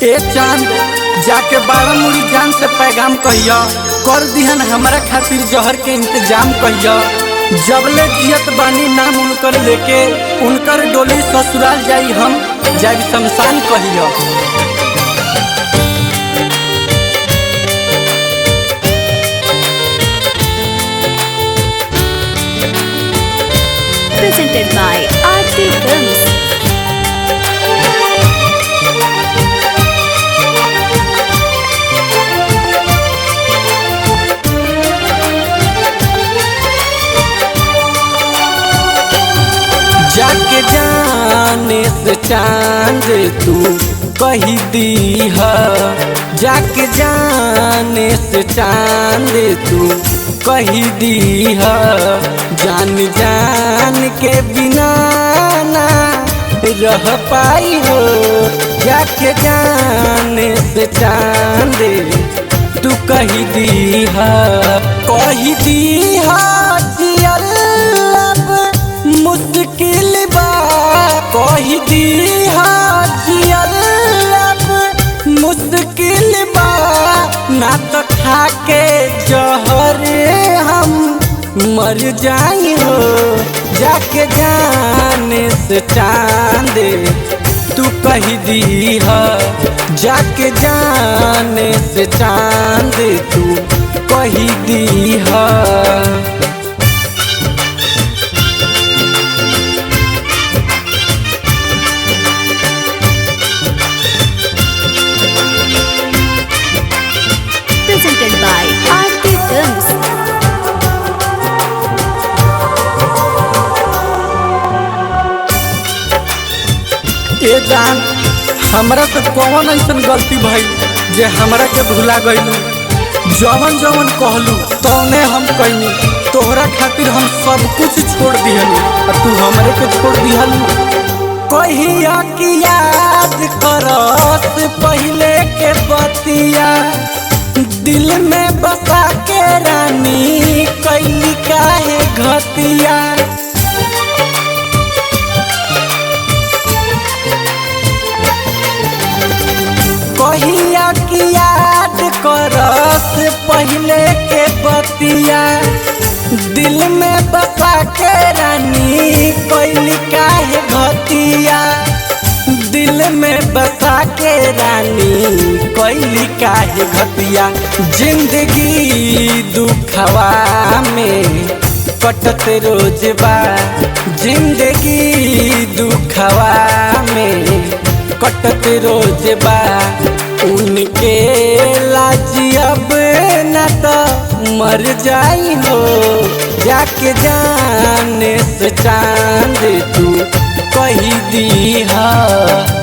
ए चांद जाके बारह मुड़ी जान से पैगाम कहिया, कर दिहन हमारा खातिर जहर के इंतजाम कहिया। जबले जियत बानी नाम उनकर लेके, उनकर डोली ससुराल जाई हम जाई शमशान कहिया। Presented by Aarti Films. जाके जाने से चांद तू कही दी है, जाके जाने से चांद तू कही दी है। जान जान के बिना ना रह पाई हो, जाके जाने से चांद तू कही दी है। कही दी है जियल मुश्किल बा, कही दी है जियल मुश्किल बा। ना तो खा के जहर हम मर जाई हो, जाके जाने से चांद तू कही दी है। जाके जाने से चांद तू कही दी है। Presented by Aarti Films. ए जान हमरा से कौन ऐसन गलती भई जे हमरा के भुला गइलू। जवन जवन कहलू तौने हम कइनी, तोहरा खातिर हम सब कुछ छोड़ दिहलू और तू हमरे के छोड़ दिहलू। कहिया की याद करत पहले के बतिया, दिल में बसा के रानी कैली काहे घतिया। कहिया की याद करत पहले के बतिया, दिल में बसा के रानी कैली काहे घतिया। दिल में बसा के रानी कैली काहे घतिया। जिंदगी दुखवा में कटत रोज बा, जिंदगी दुखवा में कटत रोज बा। उनके लाज अब न तो मर जाई हो, जाके जाने से चांद तू कही दी है।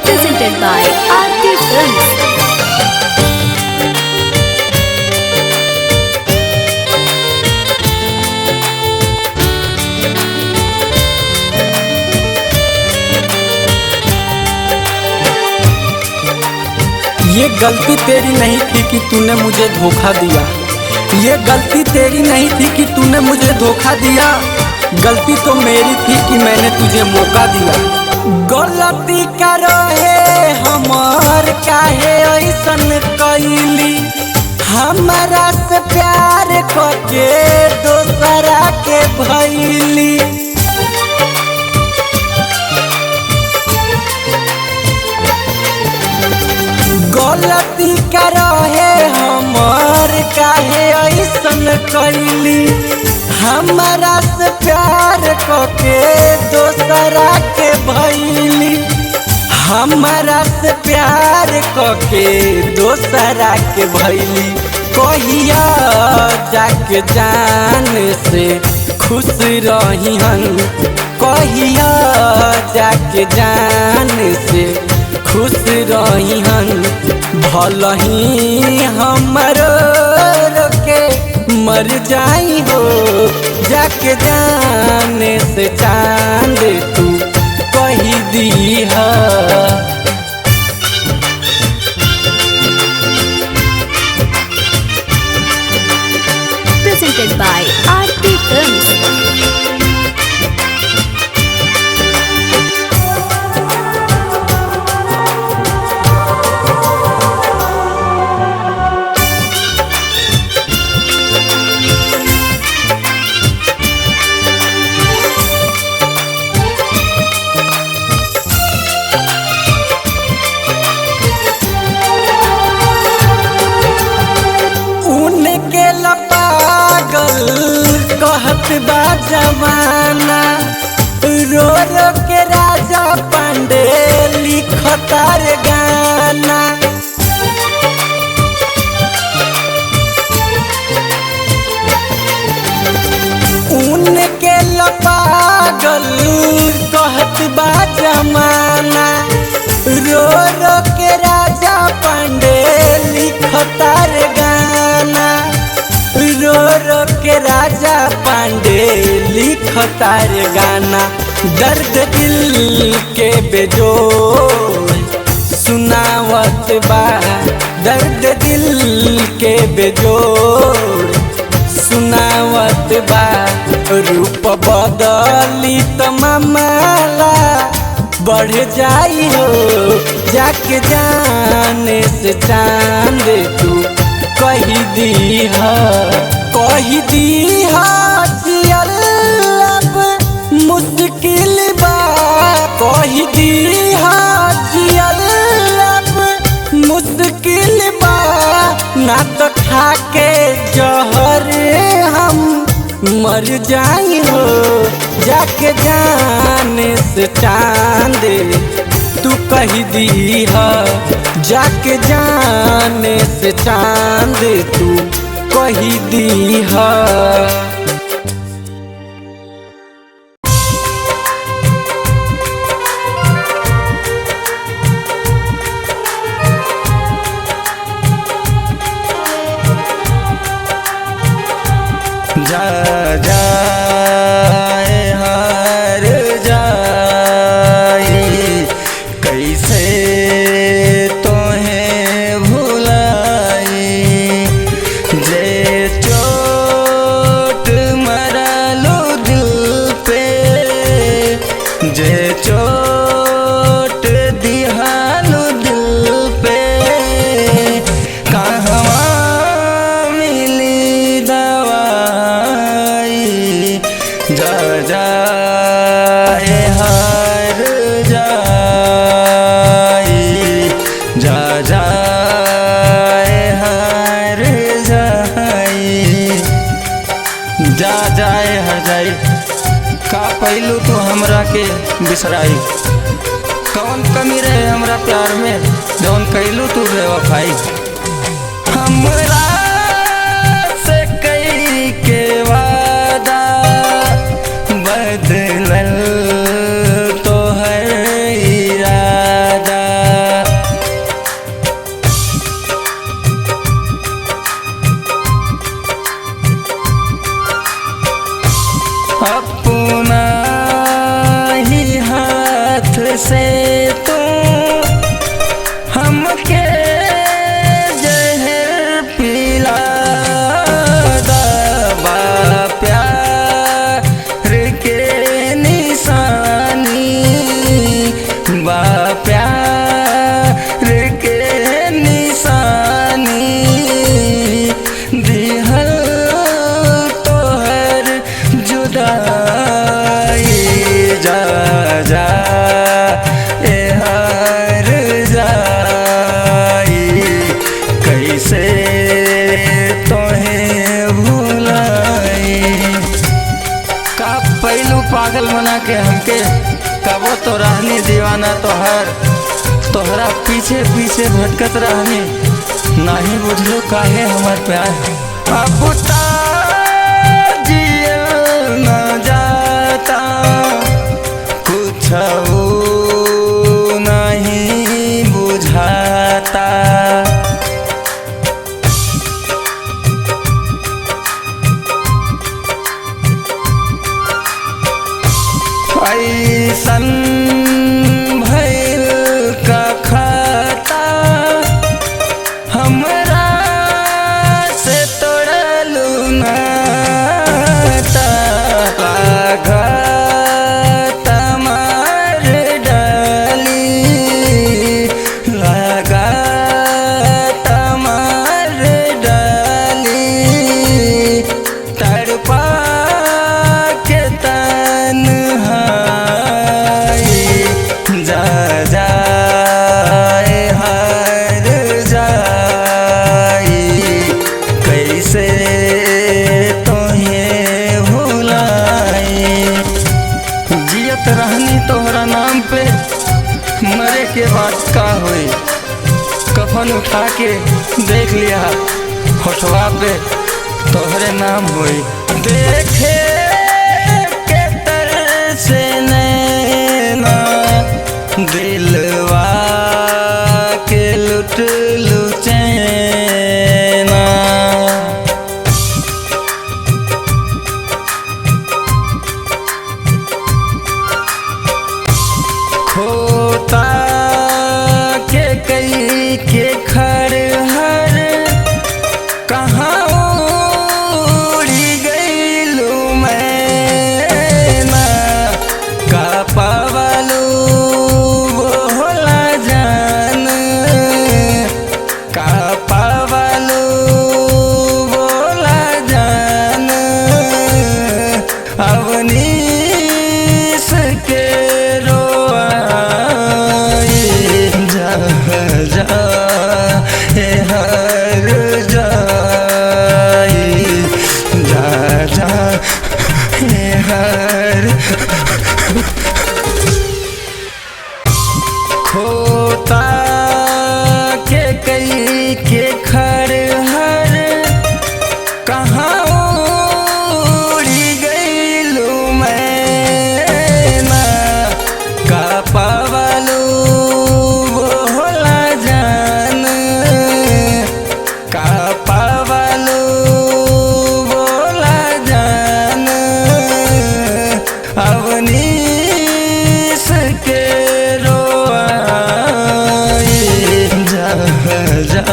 Presented by Aarti Films. ये गलती तेरी नहीं थी कि तूने मुझे धोखा दिया, ये गलती तेरी नहीं थी कि तूने मुझे धोखा दिया। गलती तो मेरी थी कि मैंने तुझे मौका दिया। गलती करो है हमार काहे ऐसन कैली, हमारा से प्यार करके दोसरा के भैली। गलती करो है हमार काहे ऐसन कैली, हमारा से प्यार करके दोसरा के भैली। हमारा से प्यार करके दोसरा के भैली। कहिया जाके जान से खुश रही हन, कहिया जाके जान से खुश रही हन। भलही हमरो के मर जाई हो, जाके जाने से चांद तू कही दी है। जमाना रो रो के राजा पांडे लिखतार गाना। उनके लपागल कहत बा जमाना रो रो के राजा पांडे लिखतार गाना। रो रो के राजा पांडे लिखतार गाना। दर्द दिल के बेजोड़ सुनावत बा। दर्द दिल के बेजोड़ सुनावत बा। रूप बदली त मामला बढ़ जाई हो। जाके जाने से चांद तू कही दी जियल अब मुश्किल बा। कही दी जियल अब मुश्किल बा। ना तो खाके जहर हम मर जाई हो। जाके जाने से चांद तू कही दी जाके जाने से चांद तू कही दी जा जाए हार जाए कैसे तोहें भुलाई। जे चोट मरलो दिल पे जे चोट दिहालो दिल पे कहवा मिली दवाई। जा जाए हार जाए जा जाए हार जाए जा जाए हर जाए। का पहलू तो हमरा के बिसराई। कौन कमी रहे हमरा प्यार में जौन कैलू तू बेवफाई। हमरा से कई के वादा बदलल तोहर इरादा। अपना ही हाथ से तू हमके जहर पिला दबा। प्यार के निशानी बा प्यार के निशानी। दिहल तोहर जुदाई। जा जा ए हार जाई कैसे तोहें भुलाई। का पहलू पागल बना के हमके कबो तो रहनी दीवाना तोहरा पीछे पीछे भटकत रहनी। नहीं बुझलो काहे हमार प्यार। अब ता जियल न जाता कुछ नहीं बुझाता। ऐसन भइल का खाता हमरा से तोड़लू नाता। आघात मार के बाद का हुई। कफन उठा के देख लिया होठवा पे तोहरे नाम हुई। देखे के तरसे नैना दिलवा के लुट लू चैना। खोता के कई के खरहर कहाँ उड़ी गईलू मैना। का पावलू बोला जान, का पावलू बोला जान। अवनीश के जा ए हर जाई, जा जा ए हर। खोता के कई के खरहर कहाँ उड़ी गईलू मैना। का पावलू का पावलू बोला जान। अवनीश के रोआई, जा जा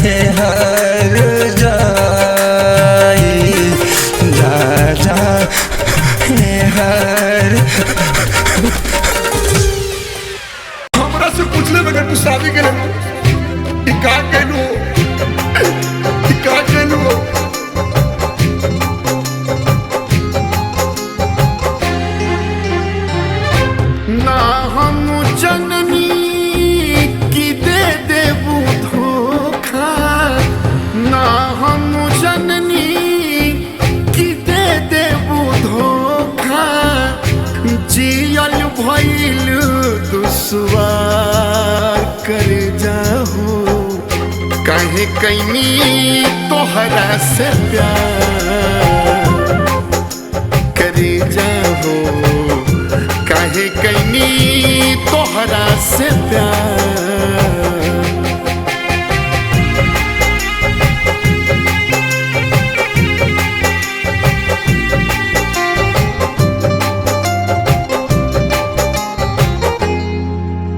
ए हर जाई, जा जा ए हर। हमरा से पूछले बगैर तू शादी के लिए का कहलू, का कहलू। ना हम जननी की दे देबू धोखा, ना हम जननी की दे देबू धोखा। जियल भइल दुश्वार कर जाहू, काहे कैनी तोहरा से प्यार करे जाहू। काहे कैनी तोहरा से प्यार।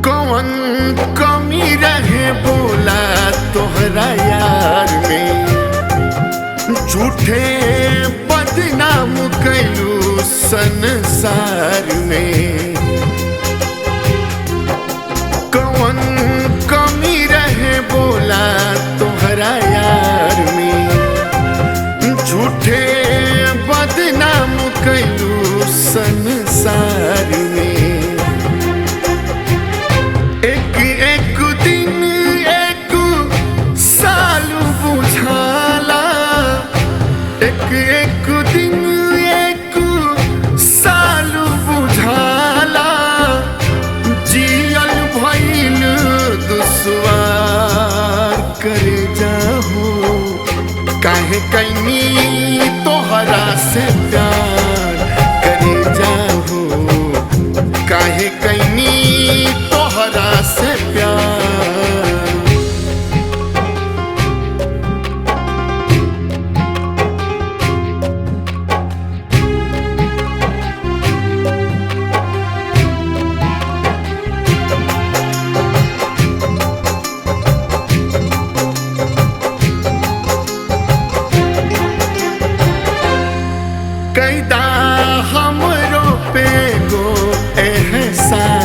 कौन कमी रहे बोला तोहरा यार में, झूठे बदनाम कैलू संसार में। कौन कमी रहे बोला तोहरा यार में, झूठे बदनाम कैलू संसार में। एक एक दिन एक साल बुझाला, एक एक दिन एक साल बुझाला। जियल भइल दुश्वार कर जाहू, काहे कैनी तोहरा से प्यार करे जाहू। काहे कैनी तोहरा से प्यार। कैदा हमरो पे गो एहसान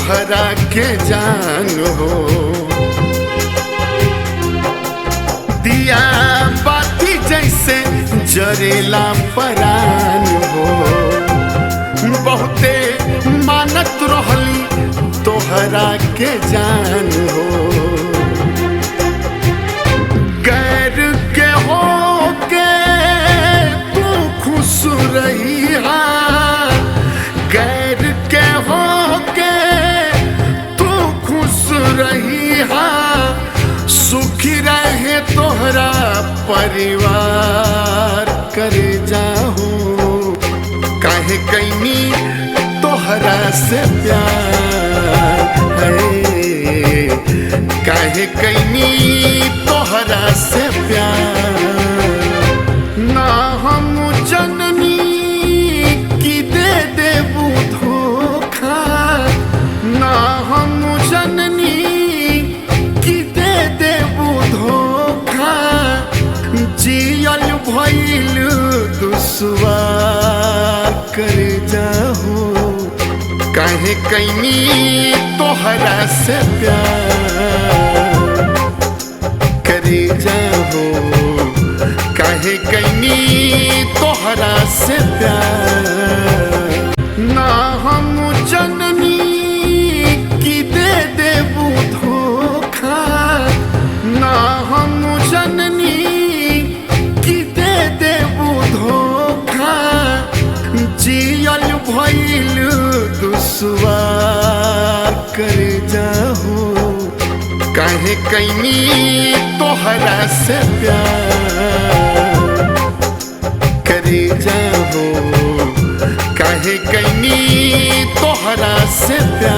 तोहरा के जान हो। दिया बाती जैसे जरेला परान हो। बहुते मानत रहली तोहरा के जान हो। गैर के हो के तू खुश रही हा। गैर के हो के तू खुश रही हा। सुखी रहे तोहरा परिवार करे जाहो। काहे कैनी तोहरा से प्यार है। काहे कैनी तोहरा से प्यार। ना हम जननी की दे देबू धोखा। ना हम जननी की दे देबू धोखा। जियल भइल दुश्वार करे जाहो। काहे कैनी तोहरा से प्यार करे जाहो। काहे कैनी तोहरा से प्यार। ना हम जननी की दे देबू धोखा। ना हम जननी की दे देबू धोखा। जियल भइल दुश्वार करे जाहो। काहे कैनी तोहरा से प्यार करे जाहो। काहे कैनी तोहरा से प्यार।